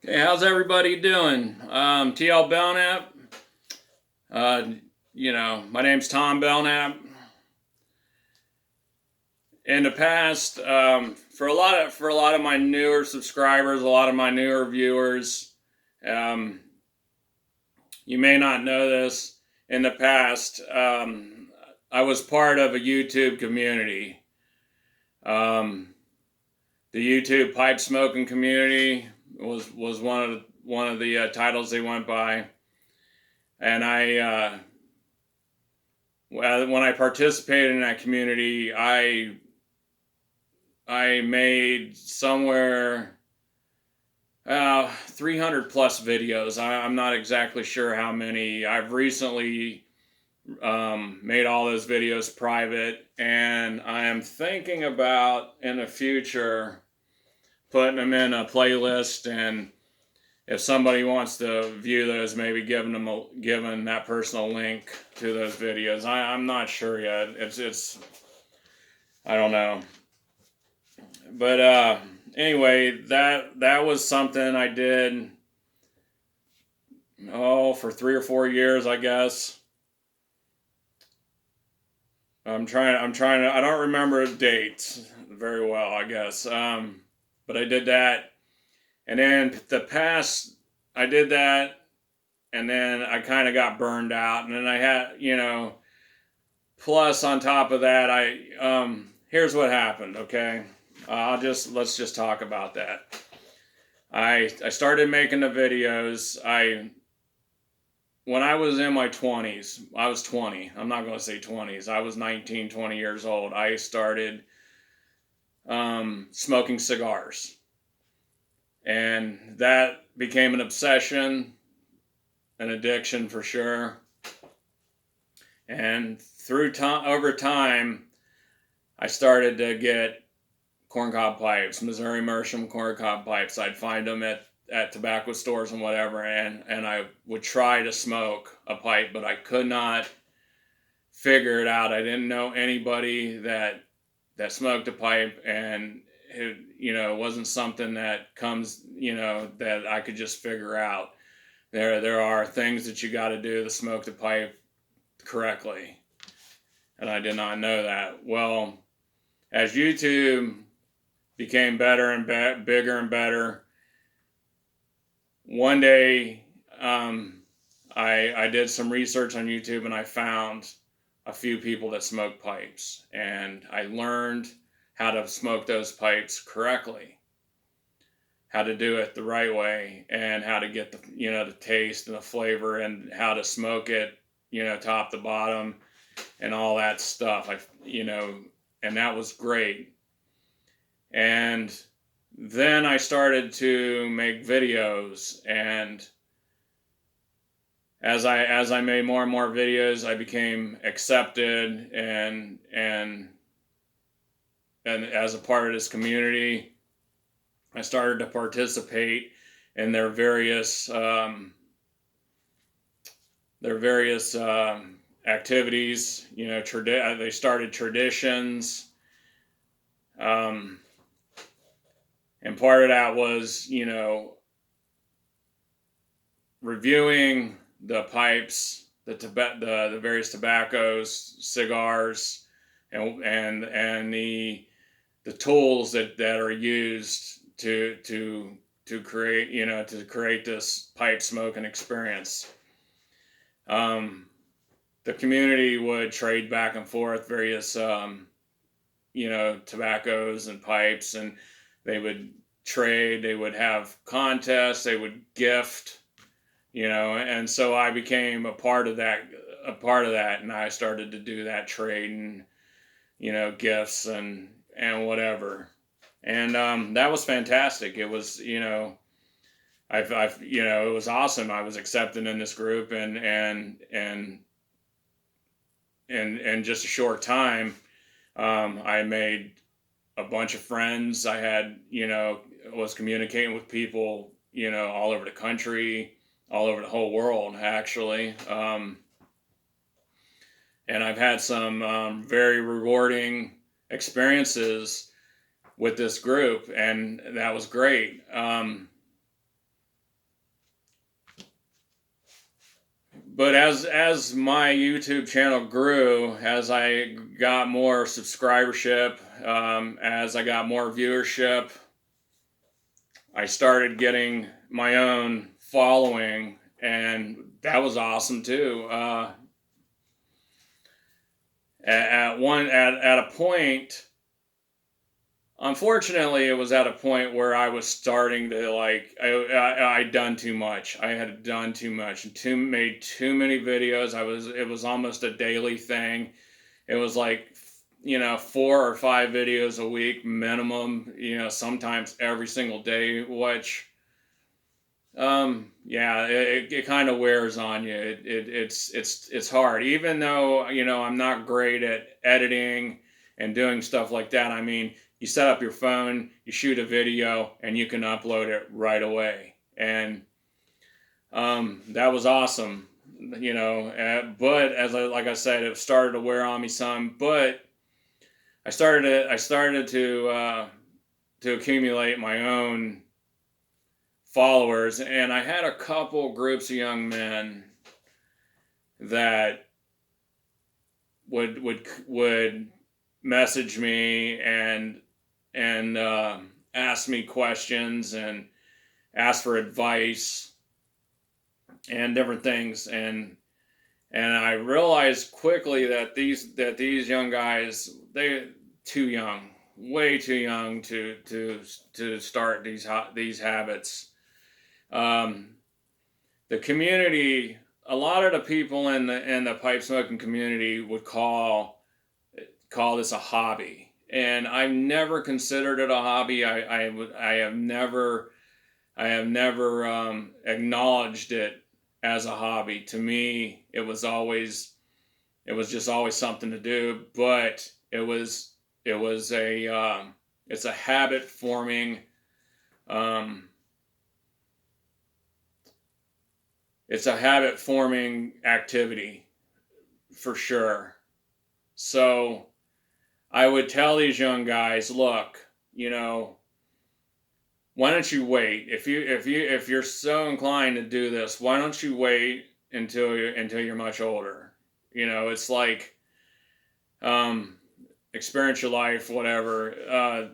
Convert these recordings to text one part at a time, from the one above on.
Hey, how's everybody doing? TL Belknap. Uh, my name's Tom Belknap. In the past, for a lot of my newer subscribers, a lot of my newer viewers, um, you may not know this. In the past, I was part of a YouTube community. Um, the YouTube pipe smoking community was one of the titles they went by, and when I participated in that community, I made somewhere 300 plus videos. I'm not exactly sure how many. I've recently made all those videos private, and I am thinking about in the future putting them in a playlist, and if somebody wants to view those, maybe giving that person a link to those videos. I'm not sure yet. It's I don't know. But anyway, that was something I did for 3 or 4 years, I guess. I'm trying to I don't remember dates very well, I guess. But I did that, and then I did that, and then I kind of got burned out, and then I had, plus on top of that, here's what happened, okay? Let's just talk about that. I started making the videos. When I was in my 20s, I was 20. I'm not going to say 20s. I was 19, 20 years old. I started smoking cigars. And that became an obsession, an addiction for sure. And over time, I started to get corncob pipes, Missouri Meerschaum corncob pipes. I'd find them at tobacco stores and whatever, and I would try to smoke a pipe, but I could not figure it out. I didn't know anybody that smoked a pipe, and it wasn't something that comes, that I could just figure out. There are things that you got to do to smoke the pipe correctly, and I did not know that. Well, as YouTube became better and bigger and better, one day I did some research on YouTube, and I found a few people that smoke pipes, and I learned how to smoke those pipes correctly, how to do it the right way, and how to get the taste and the flavor, and how to smoke it, top to bottom, and all that stuff. And that was great. And then I started to make videos, and as I made more and more videos, I became accepted and as a part of this community. I started to participate in their various activities. They started traditions, and part of that was reviewing the pipes, the various tobaccos, cigars, and the tools that are used to create this pipe smoking experience. The community would trade back and forth various tobaccos and pipes, and they would trade. They would have contests. They would gift. And so I became a part of that, and I started to do that trading, gifts and whatever, and that was fantastic. It was, it was awesome. I was accepted in this group, and in just a short time, I made a bunch of friends. I had, was communicating with people, all over the country, all over the whole world, actually. And I've had some very rewarding experiences with this group, and that was great. but as my YouTube channel grew, as I got more subscribership, as I got more viewership, I started getting my own following, and that was awesome too. At a point, unfortunately, it was at a point where I was starting to I'd done too much. I had done too much and made too many videos. It was almost a daily thing. It was like, 4 or 5 videos a week minimum, sometimes every single day, which yeah, it kind of wears on you. It's hard, even though I'm not great at editing and doing stuff like that. I mean, you set up your phone, you shoot a video, and you can upload it right away, and that was awesome. But like I said, it started to wear on me some. But I started to accumulate my own followers, and I had a couple groups of young men that would message me and ask me questions and ask for advice and different things, and I realized quickly that these young guys, they too young, way too young to start these habits. The community, a lot of the people in the pipe smoking community would call this a hobby, and I've never considered it a hobby. I have never acknowledged it as a hobby. To me, it was just always something to do. But it's a habit forming. It's a habit forming activity for sure. So I would tell these young guys, look, why don't you wait? If you're so inclined to do this, why don't you wait until you're much older? It's like, experience your life, whatever.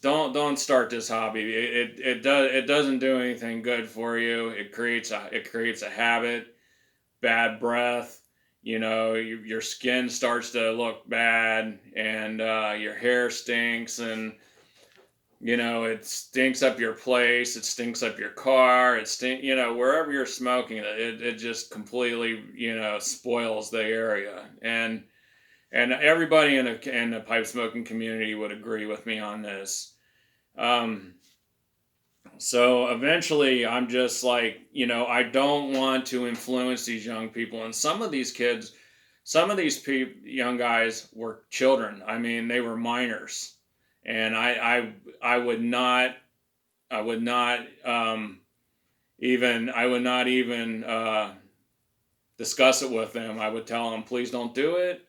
Don't start this hobby. It doesn't do anything good for you. It creates a habit, bad breath. Your skin starts to look bad, and your hair stinks, and it stinks up your place. It stinks up your car. Wherever you're smoking, it just completely spoils the area, and everybody in the pipe smoking community would agree with me on this. So eventually, I'm just like, I don't want to influence these young people. And some of these young guys were children. I mean, they were minors, and I would not even discuss it with them. I would tell them, please don't do it,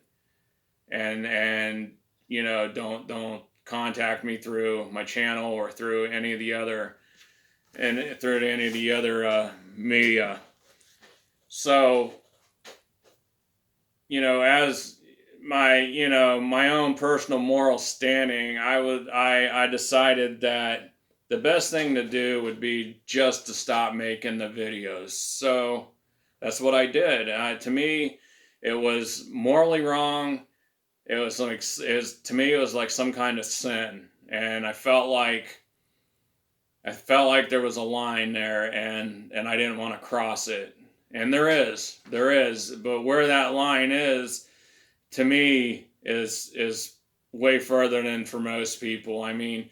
and don't contact me through my channel or through any of the other media. So as my own personal moral standing, I decided that the best thing to do would be just to stop making the videos. So that's what I did. To me, it was morally wrong. To me, it was like some kind of sin, and I felt like there was a line there, and I didn't want to cross it. And there is, but where that line is, to me, is way further than for most people. I mean,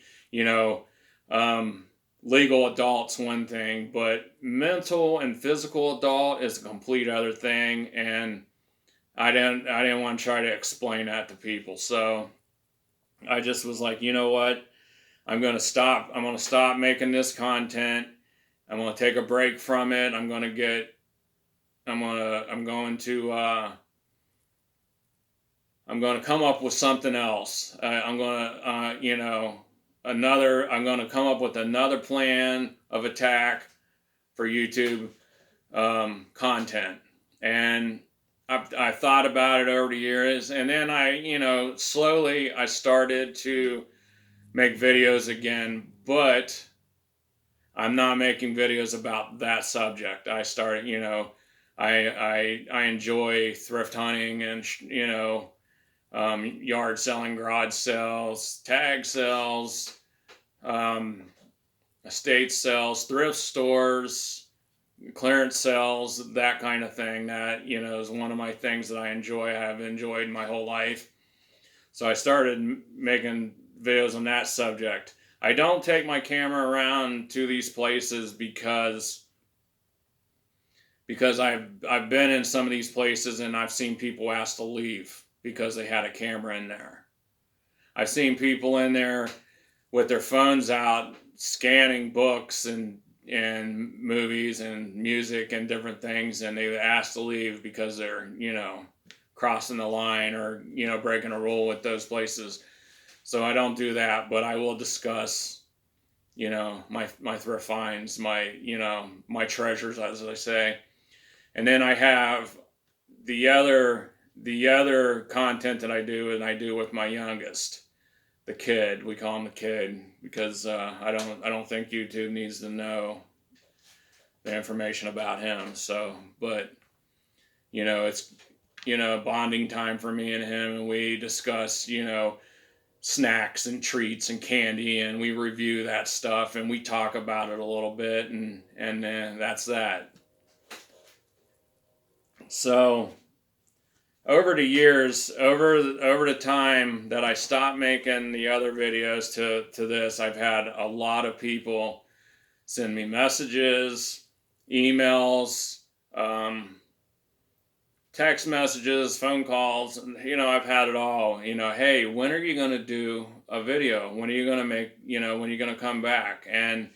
legal adult's one thing, but mental and physical adult is a complete other thing, and I didn't want to try to explain that to people. So I just was like, you know what? I'm going to stop making this content. I'm going to take a break from it. I'm going to come up with something else. I'm going to come up with another plan of attack for YouTube content. And I thought about it over the years, and then slowly I started to make videos again, but I'm not making videos about that subject. I started, I enjoy thrift hunting and yard selling, garage sales, tag sales, um, estate sales, thrift stores, clearance sales, that kind of thing. That is one of my things that I enjoy. I've enjoyed my whole life. So I started making videos on that subject. I don't take my camera around to these places because I've been in some of these places and I've seen people ask to leave because they had a camera in there. I've seen people in there with their phones out scanning books and movies and music and different things, and they asked to leave because they're crossing the line or breaking a rule with those places. So I don't do that, but I will discuss my thrift finds, my treasures, as I say. And then I have the other content that I do, and I do with my youngest, the kid. We call him the kid because I don't think YouTube needs to know the information about him. So, but it's bonding time for me and him, and we discuss snacks and treats and candy, and we review that stuff and we talk about it a little bit, and then that's that. So over the years, over the time that I stopped making the other videos to this, I've had a lot of people send me messages, emails, text messages, phone calls, and I've had it all. Hey, when are you going to do a video? When are you going to when are you going to come back? And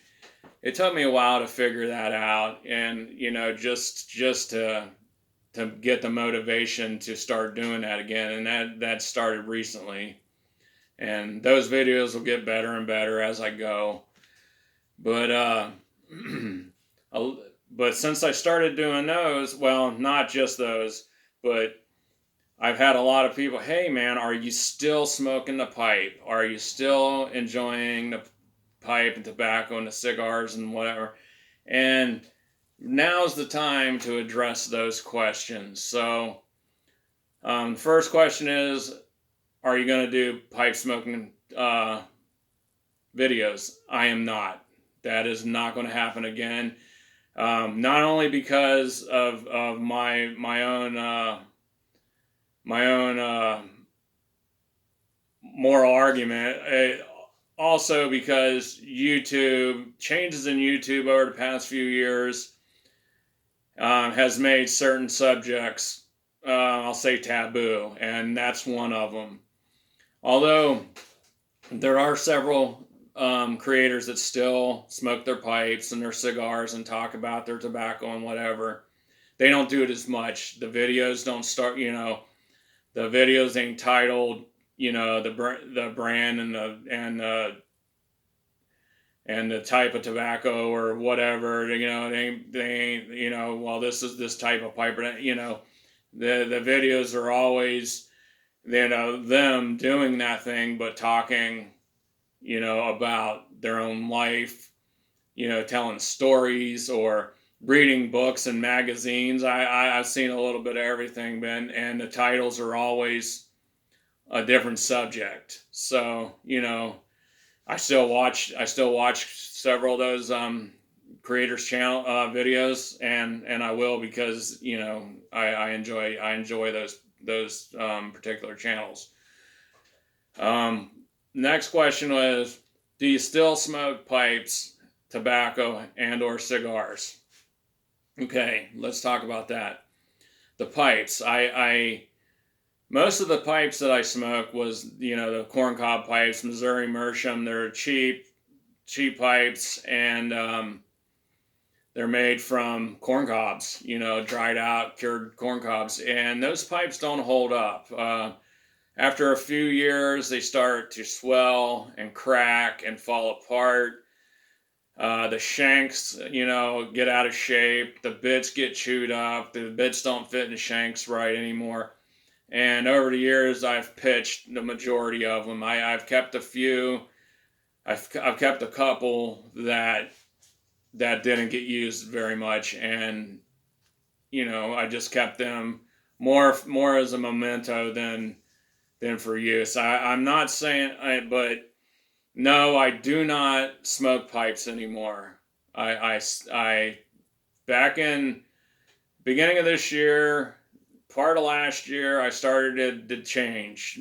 it took me a while to figure that out, and just to get the motivation to start doing that again. And that started recently, and those videos will get better and better as I go. But but since I started doing those, well, not just those, but I've had a lot of people, hey man, are you still smoking the pipe? Are you still enjoying the pipe and tobacco and the cigars and whatever? And now's the time to address those questions. So, first question is, are you going to do pipe smoking videos? I am not. That is not going to happen again. Not only because of my own moral argument, also because changes in YouTube over the past few years has made certain subjects, I'll say, taboo, and that's one of them. Although there are several creators that still smoke their pipes and their cigars and talk about their tobacco and whatever, they don't do it as much. The videos don't start, the videos ain't titled, the brand and the type of tobacco or whatever. They ain't, well, this is this type of pipe. The videos are always, them doing that thing, but talking, about their own life, telling stories or reading books and magazines. I've seen a little bit of everything, Ben, and the titles are always a different subject. So, I still watch several of those creators channel videos, and I will, because I enjoy those particular channels. Next question was, do you still smoke pipes, tobacco, and or cigars? Okay, let's talk about that. The pipes. Most of the pipes that I smoked was, the corncob pipes, Missouri Meerschaum. They're cheap pipes, and they're made from corn cobs, dried out, cured corn cobs. And those pipes don't hold up. After a few years, they start to swell and crack and fall apart. The shanks, get out of shape. The bits get chewed up. The bits don't fit in the shanks right anymore. And over the years, I've pitched the majority of them. I've kept a few. I've kept a couple that didn't get used very much, and I just kept them more as a memento than for use. I'm not saying, but no, I do not smoke pipes anymore. I back in beginning of this year, part of last year, I started to change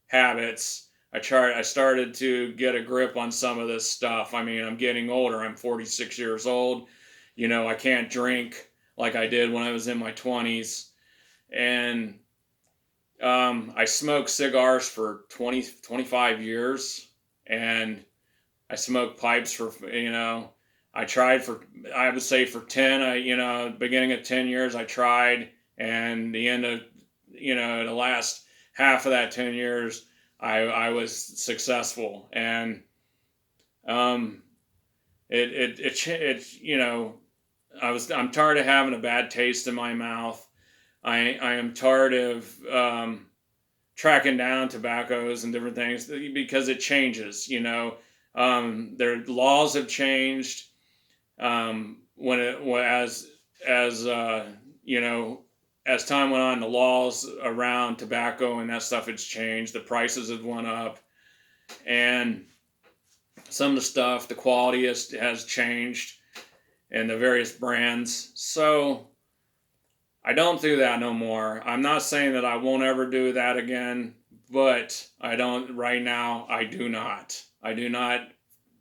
habits. I started to get a grip on some of this stuff. I mean, I'm getting older. I'm 46 years old. I can't drink like I did when I was in my 20s. And I smoked cigars for 25 years. And I smoked pipes for, I tried for, I would say for 10, beginning of 10 years, I tried. And the end of, the last half of that 10 years, I was successful. And I'm tired of having a bad taste in my mouth. I am tired of tracking down tobaccos and different things because it changes. Their laws have changed. As time went on, the laws around tobacco and that stuff has changed. The prices have went up, and some of the stuff, the quality has changed, and the various brands. So I don't do that no more. I'm not saying that I won't ever do that again, but I don't right now. I do not. I do not.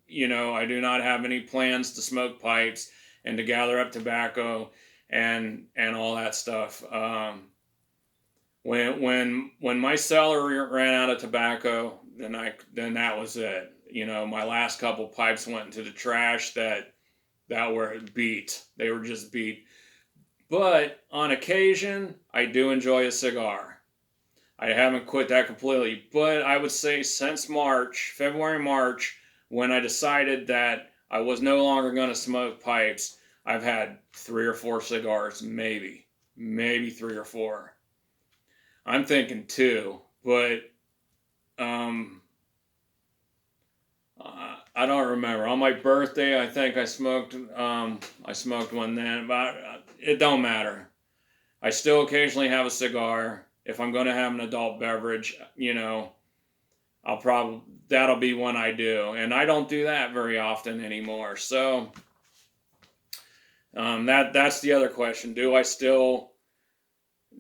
I do not have any plans to smoke pipes and to gather up tobacco and all that stuff. When my cellar ran out of tobacco, then that was it. My last couple pipes went into the trash that were beat. They were just beat. But on occasion, I do enjoy a cigar. I haven't quit that completely, but I would say since February, March, when I decided that I was no longer going to smoke pipes, I've had 3 or 4 cigars, maybe 3 or 4. I'm thinking 2, but I don't remember. On my birthday, I think I smoked one then, but it don't matter. I still occasionally have a cigar. If I'm going to have an adult beverage, that'll be one I do, and I don't do that very often anymore. So that's the other question. Do I still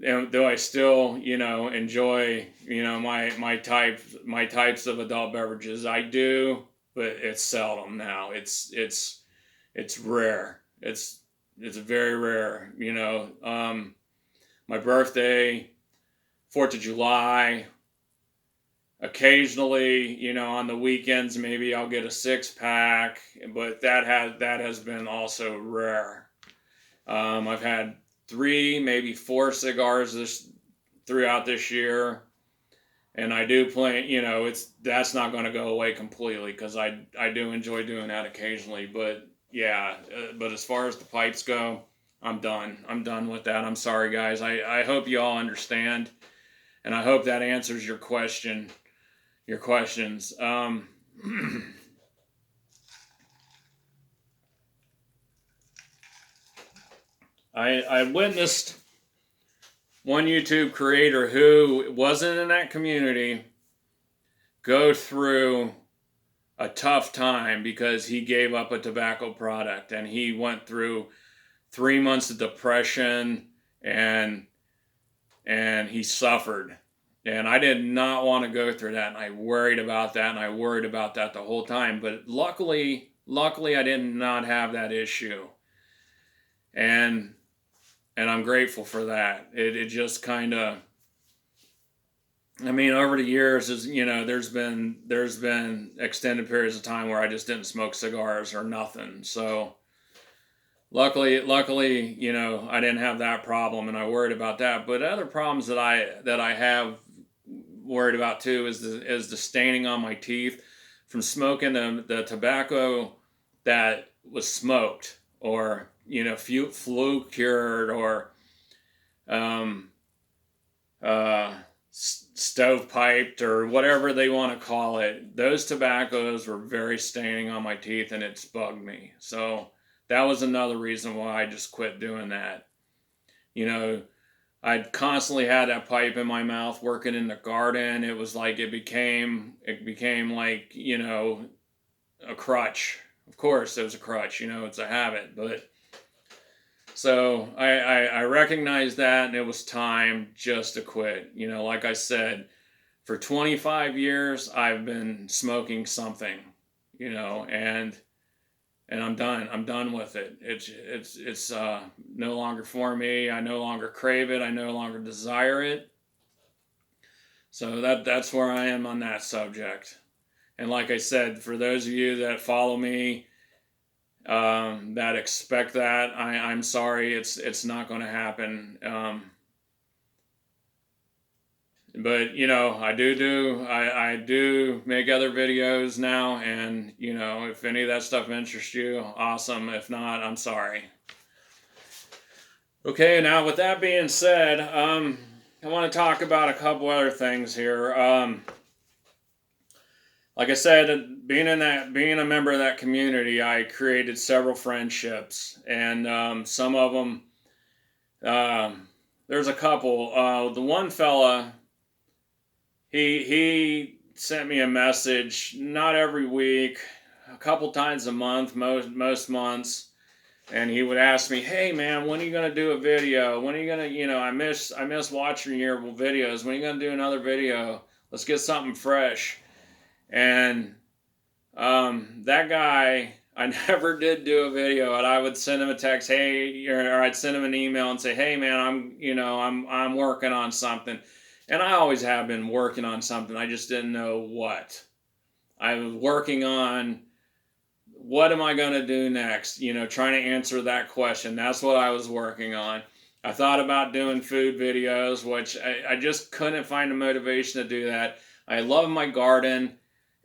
enjoy my types of adult beverages? I do, but it's seldom now. It's rare. It's very rare. My birthday, 4th of July. Occasionally, on the weekends, maybe I'll get a 6-pack, but that has been also rare. I've had 3, maybe 4 cigars throughout this year, and I do plan. That's not going to go away completely because I do enjoy doing that occasionally. But yeah, but as far as the pipes go, I'm done. I'm done with that. I'm sorry, guys. I hope you all understand, and I hope that answers your questions. I witnessed one YouTube creator who wasn't in that community go through a tough time because he gave up a tobacco product, and he went through 3 months of depression, and he suffered. And I did not want to go through that, and I worried about that, the whole time. But luckily, I did not have that issue, and I'm grateful for that. It just kind of, I mean, over the years, there's been extended periods of time where I just didn't smoke cigars or nothing. So luckily, I didn't have that problem, and I worried about that. But other problems that I have worried about too is the staining on my teeth from smoking the tobacco that was smoked, or flue cured, or um, stove piped, or whatever they want to call it. Those tobaccos were very staining on my teeth, and it's bugged me. So that was another reason why I just quit doing that. You know, I'd constantly had that pipe in my mouth working in the garden. It was like it became like, a crutch. Of course, it was a crutch. It's a habit. But so I recognized that, and it was time just to quit. Like I said, for 25 years I've been smoking something, and I'm done. I'm done with it. It's no longer for me. I no longer crave it. I no longer desire it. So that's where I am on that subject. And like I said, for those of you that follow me, that expect that, I'm sorry, it's not going to happen. But I do make other videos now, and if any of that stuff interests you, awesome. If not, I'm sorry. Okay, now with that being said, I want to talk about a couple other things here. Like I said, being a member of that community, I created several friendships, and some of them, there's a couple. The one fella, he sent me a message, not every week, a couple times a month, most months, and he would ask me, "Hey man, when are you gonna do a video? When are you gonna, I miss watching your videos. When are you gonna do another video? Let's get something fresh." And that guy, I never did do a video, and I would send him a text, "Hey," or I'd send him an email and say, "Hey man, I'm working on something." And I always have been working on something. I just didn't know what. I was working on, what am I going to do next? Trying to answer that question. That's what I was working on. I thought about doing food videos, which I just couldn't find the motivation to do that. I love my garden,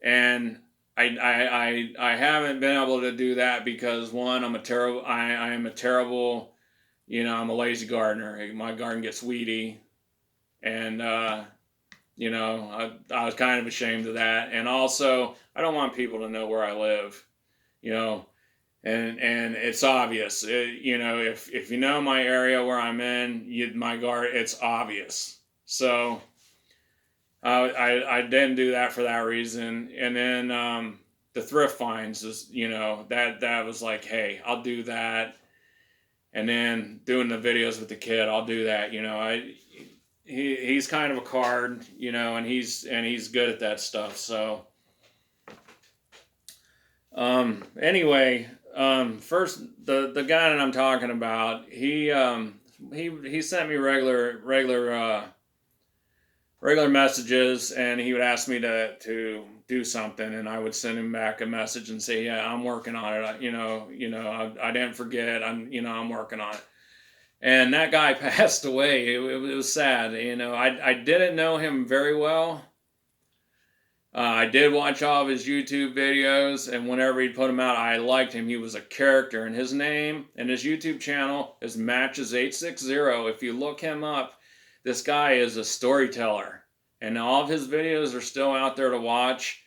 and I haven't been able to do that because, one, I am a terrible, I'm a lazy gardener. My garden gets weedy, and I was kind of ashamed of that. And also, I don't want people to know where I live, and it's obvious. If you know my area where I'm in, my garden, it's obvious. So I didn't do that for that reason. And then the thrift finds is, that was like, hey, I'll do that. And then doing the videos with the kid, I'll do that. He's kind of a card, and he's good at that stuff. So anyway, first, the guy that I'm talking about, he sent me regular messages, and he would ask me to do something, and I would send him back a message and say, "Yeah, I'm working on it. I didn't forget. I'm working on it." And that guy passed away. It was sad. I didn't know him very well. I did watch all of his YouTube videos, and whenever he put them out, I liked him. He was a character, and his name and his YouTube channel is Matches860. If you look him up, this guy is a storyteller, and all of his videos are still out there to watch.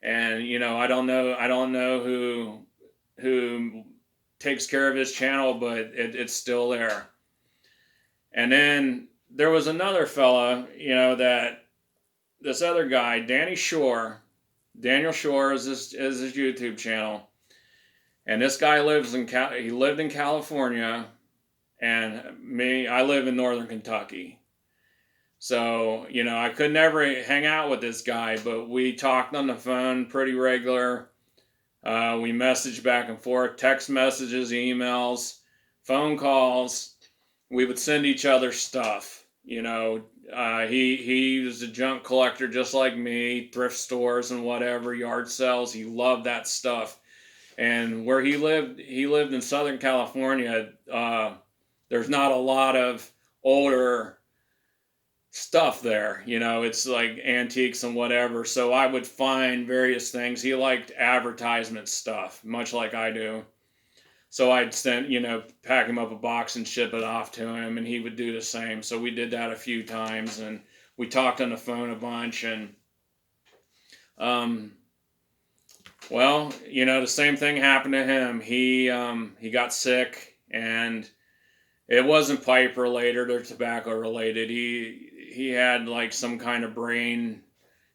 And I don't know who takes care of his channel, but it's still there. And then there was another fella, that this other guy, Daniel Shore is his YouTube channel, and this guy lived in California, and I live in northern Kentucky. So I could never hang out with this guy, but we talked on the phone pretty regular. We messaged back and forth, text messages, emails, phone calls. We would send each other stuff. He was a junk collector just like me, thrift stores and whatever, yard sales. He loved that stuff. And where he lived in Southern California. There's not a lot of older stuff there. You know, it's like antiques and whatever. So I would find various things. He liked advertisement stuff, much like I do. So I'd send, pack him up a box and ship it off to him, and he would do the same. So we did that a few times, and we talked on the phone a bunch. And um, well, the same thing happened to him. He got sick, and it wasn't pipe related or tobacco related. He had like some kind of brain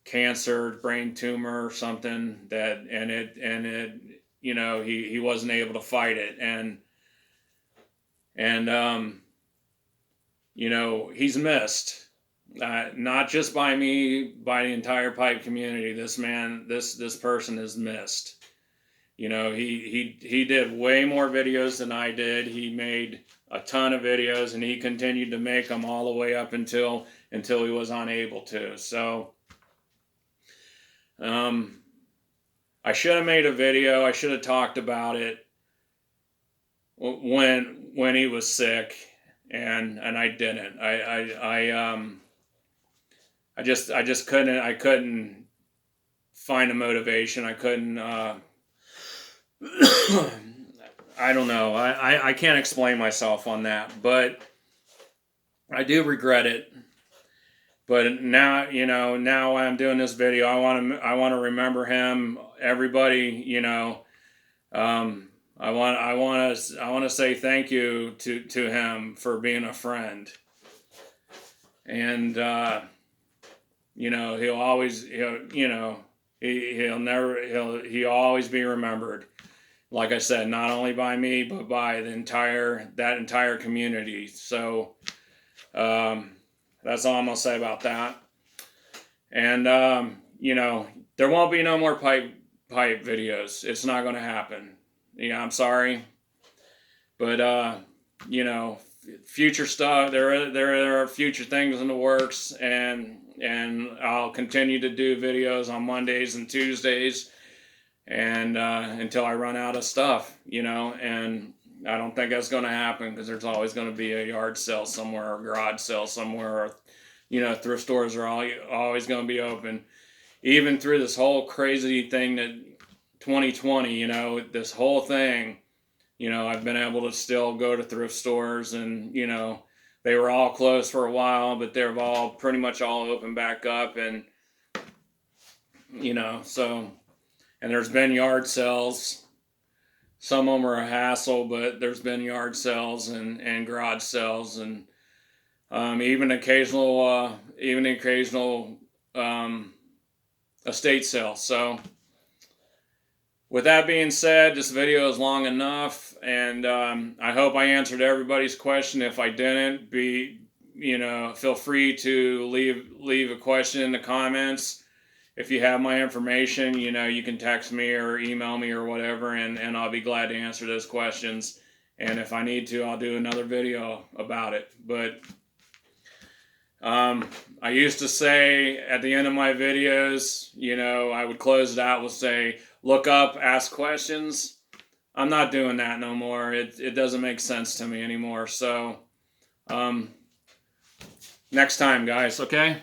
cancer, brain tumor or something he wasn't able to fight it, and he's missed, not just by me, by the entire pipe community. This person is missed. He did way more videos than I did. He made a ton of videos, and he continued to make them all the way up until he was unable to. So I should have made a video. I should have talked about it when he was sick, and I didn't. I just couldn't find a motivation. I couldn't. I don't know. I can't explain myself on that, but I do regret it. But now, now I'm doing this video, I want to remember him. Everybody, I want to say thank you to him for being a friend. And he'll always he'll always be remembered. Like I said, not only by me, but by that entire community. So that's all I'm gonna say about that. And there won't be no more pipe videos. It's not gonna happen. I'm sorry, but future stuff. There are future things in the works, and I'll continue to do videos on Mondays and Tuesdays, and until I run out of stuff, and I don't think that's going to happen, because there's always going to be a yard sale somewhere, or garage sale somewhere, or thrift stores are always going to be open, even through this whole crazy thing that 2020, this whole thing, I've been able to still go to thrift stores, and they were all closed for a while, but they're all pretty much all open back up, and so. And there's been yard sales. Some of them are a hassle, but there's been yard sales and garage sales, and even occasional estate sales. So with that being said, this video is long enough, and I hope I answered everybody's question. If I didn't, feel free to leave a question in the comments. If you have my information, you can text me or email me or whatever, and I'll be glad to answer those questions. And if I need to, I'll do another video about it. But I used to say at the end of my videos, I would close it out with say, look up, ask questions. I'm not doing that no more. It doesn't make sense to me anymore. So next time, guys, okay?